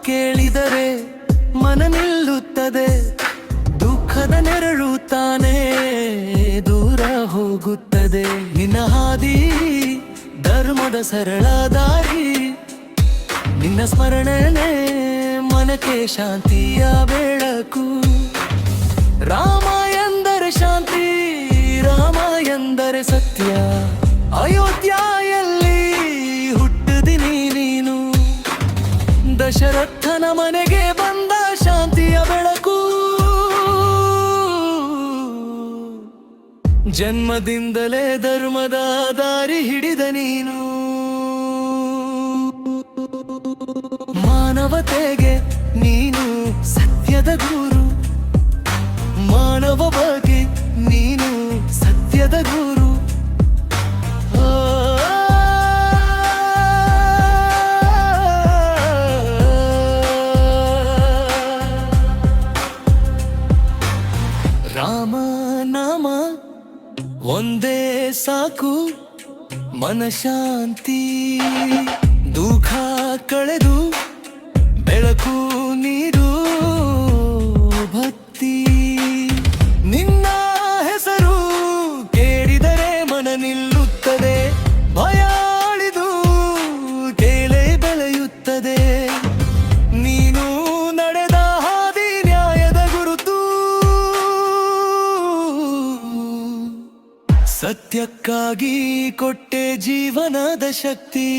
ಕೇಳಿದರೆ ಮನ ನಿಲ್ಲುತ್ತದೆ, ದುಃಖದ ನೆರಳು ತಾನೇ ದೂರ ಹೋಗುತ್ತದೆ. ನಿನ್ನ ಹಾದಿ ಧರ್ಮದ ಸರಳ ದಾರಿ, ನಿನ್ನ ಸ್ಮರಣೆನೇ ಮನಕ್ಕೆ ಶಾಂತಿಯ ಬೆಳಕು. ರಾಮ ಎಂದರೆ ಶಾಂತಿ, ರಾಮ ಎಂದರೆ ಸತ್ಯ, ಅಯೋಧ್ಯೆಯಲ್ಲಿ ಹುಟ್ಟಿದಿನಿ ನೀನು. ದಶರಥನ ಮನೆಗೆ ಬಂದ ಶಾಂತಿಯ ಬೆಳಕು, ಜನ್ಮದಿಂದಲೇ ಧರ್ಮದ ದಾರಿ ಹಿಡಿದ ನೀನು. ಮಾನವತೆಗೆ ನೀನು ಸತ್ಯದ ಗುರು, ಮಾನವ ಬಗ್ಗೆ ನೀನು ಸತ್ಯದ ಗುರು. ರಾಮ ನಾಮ ಒಂದೇ ಸಾಕು, ಮನಶಾಂತಿ ದುಃಖ ಕಳೆದು ಬೆಳಕು ನೀಡು ಭಕ್ತಿ. ನಿನ್ನ ಹೆಸರು ಕೇಳಿದರೆ ಮನ ನಿಲ್ಲುತ್ತದೆ, ಭಯ ಅಳಿದು ಕೇಳೆ ಬೆಳೆಯುತ್ತದೆ. ನೀನು ನಡೆದ ಹಾದಿ ನ್ಯಾಯದ ಗುರುತು, ಸತ್ಯಕ್ಕಾಗಿ ಕೊಟ್ಟೆ ಜೀವನದ ಶಕ್ತಿ.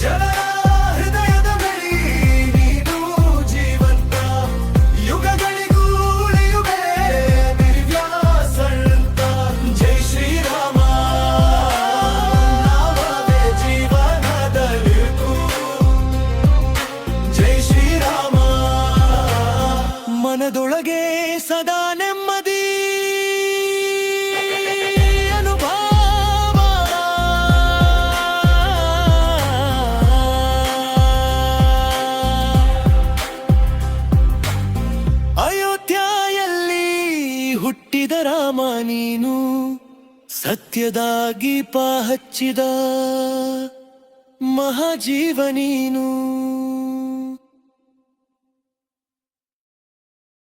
ಜನರ ಹೃದಯದ ಬಳಿ ನೀನು ಜೀವಂತ, ಯುಗಗಳಿಗೂ ಉಳಿಯುವೆ ನಿರ್ವ್ಯಾಸಂತ. ಜೈ ಶ್ರೀರಾಮ ನಾಮವೇ ಜೀವನದಲ್ಲಿರುವುದು, ಜೈ ಶ್ರೀರಾಮ. ಮನದೊಳಗೆ ಸದಾ ನೆಮ್ಮದಿ ಹುಟ್ಟಿದ ರಾಮ ನೀನು, ಸತ್ಯದ ದೀಪ ಹಚ್ಚಿದ ಮಹಾಜೀವ ನೀನು.